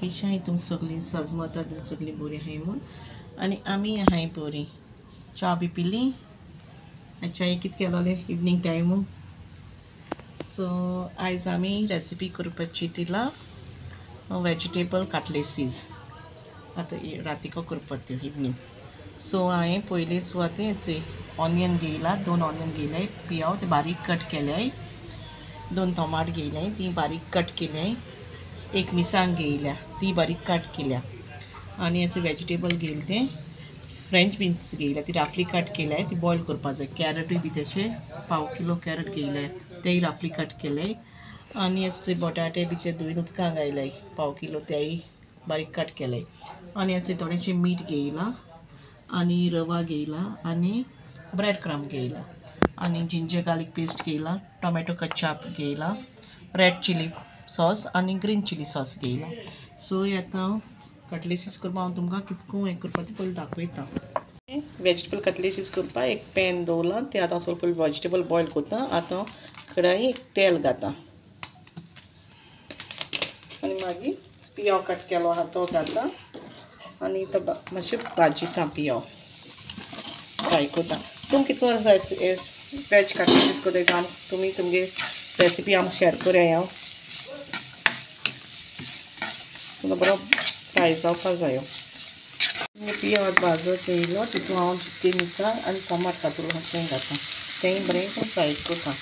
कशी हाय तुम सगळीं सजमता तुम सगळीं बरी हाय म्हूण आनी आमी हाय बरी च्या बी पिली च्या कित केलोले इवनिंग टायम सो आयज आमी रेसिपी करपाची तिला वेजिटेबल कटलेसीज आतां रातिको करपाक त्यो इवनिंग सो हांवें पयली सुवातेचे ऑनियन घेयला 2 ऑनियन घेयले पियाव ते बारीक कट केले 2 टोमाट घेयले ती बारीक कट केले एक मिरसांग घेयल्या ती बारीक कट केल्या आनी हेचे वेजिटेबल घेयले ते फ्रेंच बीन्स घेयल्या ती राफली कट केल्या ती बॉयल करपा जाय कॅरटूय बी तशे पाव किलो कॅरट घेयले तेय राफली कट केले आनी हेचे बटाटे बी ते धुवन उदकां घायले पाव किलो तेय बारीक कट केले आनी हेचे थोडेशे मीठ घेयला आनी रवा घेयला आनी ब्रेड क्रम घेयला आनी जिंजर गार्लिक पेस्ट घेयला टोमॅटो कचाप घेयला रेड चिली सॉस आनी ग्रीन चिली सॉस घेयला सो आतां कटलेसीस करपा हांव तुमकां कितको हें करपा तें पयलीं दाखयता वेजिटेबल कटलेसीस करपा एक पॅन दवरला ते आतां सोर पयलीं वेजिटेबल बॉयल करता आतां कडाई तेल घाता आनी मागीर पियाव कट केलो आहा तो घाता आनी तो मातशें भाजीता पियाव फ्राय करता तुम कितको वेज कटलेसीस करता तुमी तुमगे रेसिपी आमकां शेअर करूया बरो फ्राय जावपा जायो पियाव भाजत येयलो तितून हांव जितके मिरसांग आनी टमाट कातरून तें घाता तें बरें फ्राय करता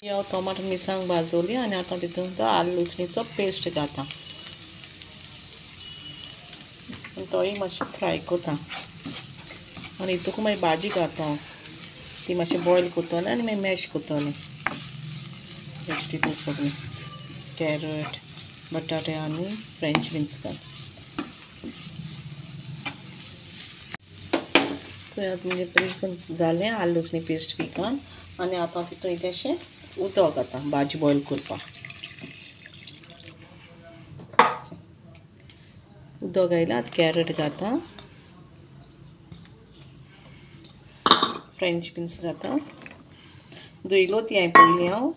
पियाव टमाट मिरसांग भाजोली आनी आतां तितून तो आलू लसणीचो पेस्ट घाता आनी तोय मातशें फ्राय करता आनी हितूंक मागीर भाजी घाता ती मातशें बॉयल करतलें आनी मागीर मॅश करतलें वेजिटेबल्स सगळें कॅरट बटाटे आनी फ्रेंच बीन्स घाल सो आतां म्हणजे बरें जालें आलू लसणी पेस्ट बी घाल आनी आतां तितून इल्लेशें उदक घाता भाजी बॉयल करपाक उदक घायला आतां कॅरट घाता फ्रेंच बीन्स घाता धुयलो ती हांवें पयलीं हांव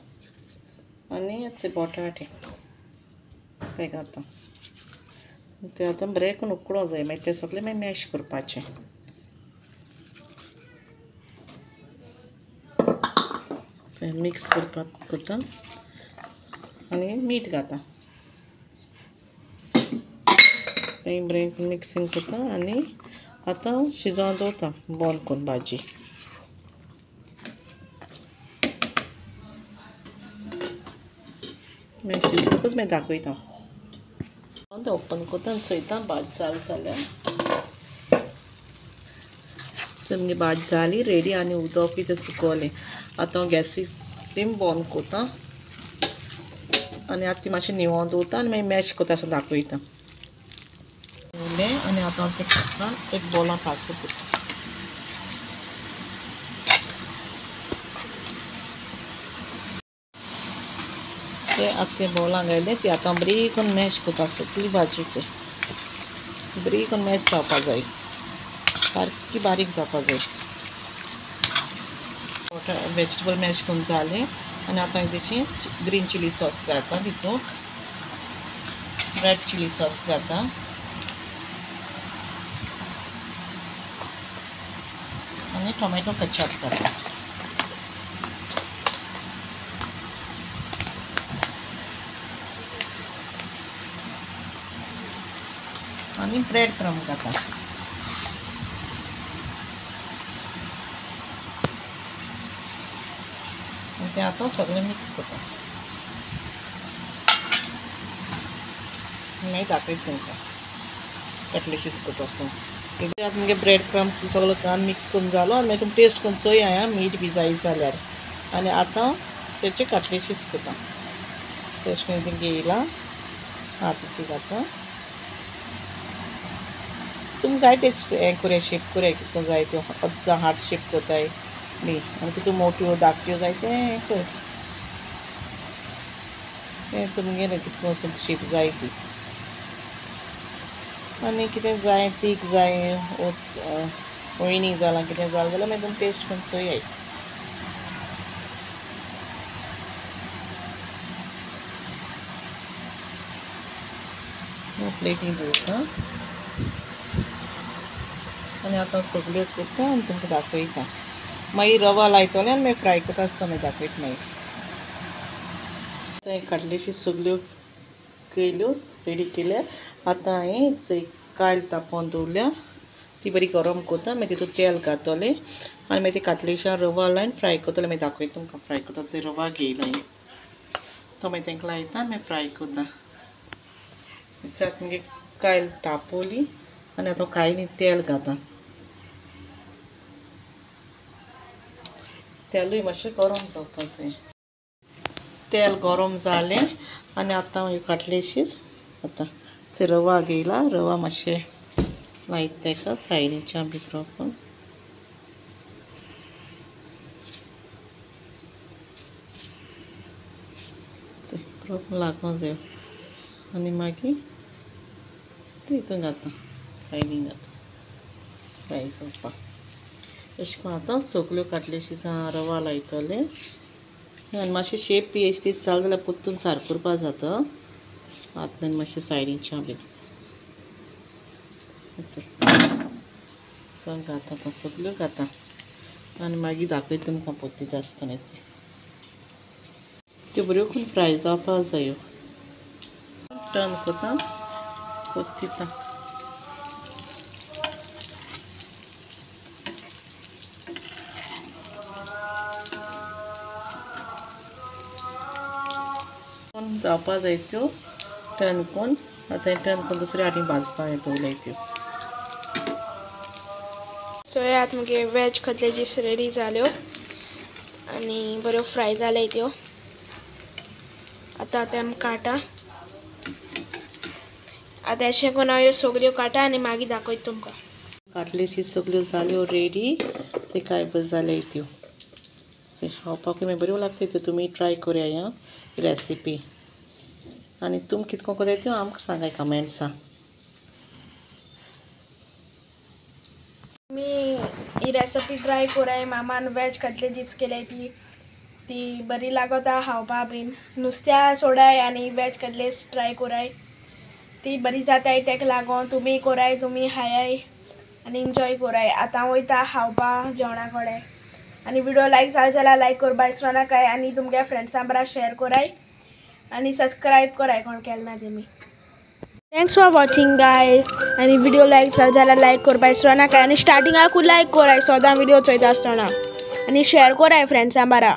आनी हेचे बटाटे ते घाता ते आतां बरें करून उकडो जाय मागीर ते सगळें मागीर मॅश करपाचें मिक्स करता आनी मीठ घाता तें बरें मिक्सिंग करता आनी आतां शिजोवंक दवरता बॉयल करून भाजी मागीर शिजतकच मागीर दाखयता ओपन करता आनी चयता भाजी जाली जाल्यार म्हणजे भाजी जाली रेडी आनी उदक बी तें सुकोवलें आतां गॅसी फ्लेम बंद करता आनी आतां ती मातशें निवों दवरता आनी मागीर मॅश करता अशें दाखयता आनी आतां तें एक बॉलां ट्रान्सफर करता आतां ते बॉलां घायले ती आतां बरी करून मॅश करता सगळी भाजीचे बरी करून मॅश जावपा जाय सारकी बारीक जावपा जाय वेजिटेबल मॅश करून जालें आनी आतां इल्लेशें ग्रीन चिली सॉस घालता तितूंक रेड चिली सॉस घालता आनी टोमॅटो कचाप घालता आनी ब्रेड क्रम घाता तें आतां सगळें मिक्स करता मागीर दाखयता तुमकां कटलेसीस करता आसतना आतां तुमगे ब्रेड क्रम्स बी सगळो घालून मिक्स करून जालो आनी मागीर तुमी टेस्ट करून चोया मीठ बी जाय जाल्यार आनी आतां तेचे कटलेसीस करता तेश करून ती घेयला हातीची घाता तुमकां जाय ते हें करुया शेप करुया कितको जाय त्यो हार्ट शेप करताय बी आनी तितून मोट्यो धाकट्यो जाय ते हें कर तें तुमगेलें कितको शेप जाय ती आनी कितें जाय तीख जाय ओयणी जालां कितें जालें जाल्यार मागीर तुमी टेस्ट करून चोयाय प्लेटीन दवरता आनी आतां सगल्यो करता आनी तुमकां दाखयता. मागीर रवा लायतलें आनी मागीर फ्राय करता आसतना मागीर दाखयता. मागीर काटलेशी सगल्यो केल्यो रेडी केल्या. आतां हांवें कायल तापोवन दवरल्या, ती बरी गरम करता. मागीर तितून तेल घातलें आनी मागीर ती काटलेशां रवा लायन फ्राय करतलें. मागीर दाखयता तुमकां फ्राय करता. रवा घेयला हांवें तो मागीर तांकां लायता मागीर फ्राय करता. आतां मागीर कायल तापोवली आनी आतां कायलीन तेल घाता. तेलूय मातशें गरम जावपा जाय. तेल गरम जालें आनी आतां काटलेशीच आतां रवा घेयला. रवा मातशें लायता ताका सायडीच्यान बी प्रोपर. प्रोपर लागूं जाय आनी मागीर तितून घाता कायलीन घाता फ्राय करपाक. अशें करून आतां सगल्यो काटलेशी रवा लायतलें आनी मातशें शेप बी अशी जाल जाल्यार परतून सारको करपा जाता. आतां मातशें सायडीच्यान बी घाता. आतां सगल्यो घाता आनी मागीर दाखयता तुमकां परतीत आसतना. त्यो बऱ्यो करून फ्राय जावपा जायो. टर्न करता परतीता. जावपा जाय त्यो टर्न करून. आतां टर्न करून दुसऱ्या वाटेन भाजपा दवरल्याय त्यो. सो आतां मुगे वेज कटलेजीस रेडी जाल्यो आनी बऱ्यो फ्राय जाल्याय त्यो. आतां तेम काटा. आतां अशें करून हांव ह्यो सगल्यो काटा आनी मागीर दाखयता तुमकां. काटलेशी सगल्यो जाल्यो रेडी. काय बऱ्यो जाल्याय त्यो. खावपाकूय मागीर बऱ्यो लागता त्यो. तुमी ट्राय करूया ह्या रेसिपी आनी तुमी कितको करता त्यो आमकां सांगाय कमेंट्सां. मी ही रेसिपी ट्राय कोराय. मामान वेज कटलेजीस केल्याय ती बरी लागता खावपा बीन. नुस्त्या सोडाय आनी वेज कटलेस ट्राय कोराय. ती बरी जाताय तेका लागोन तुमी कोराय, तुमी खायाय आनी एन्जॉय कोराय. आतां वयता खावपा जेवणा कडेन. आनी व्हिडिओ लायक जाल जाल्यार लायक करपा विसरो नाकाय आनी तुमगे फ्रेंड्सां बरा शेअर कोराय आनी सब्सक्रायब कोराय कोण केलना तेमी. Thanks for watching guys. आनी व्हिडिओ लायक जाल जाल्यार लायक करपा विसरो नाकाय आनी स्टार्टिंगाकूच लायक कोराय सोदां व्हिडिओ चोयता आसतना आनी शेअर कोराय फ्रेंड्सां बरा.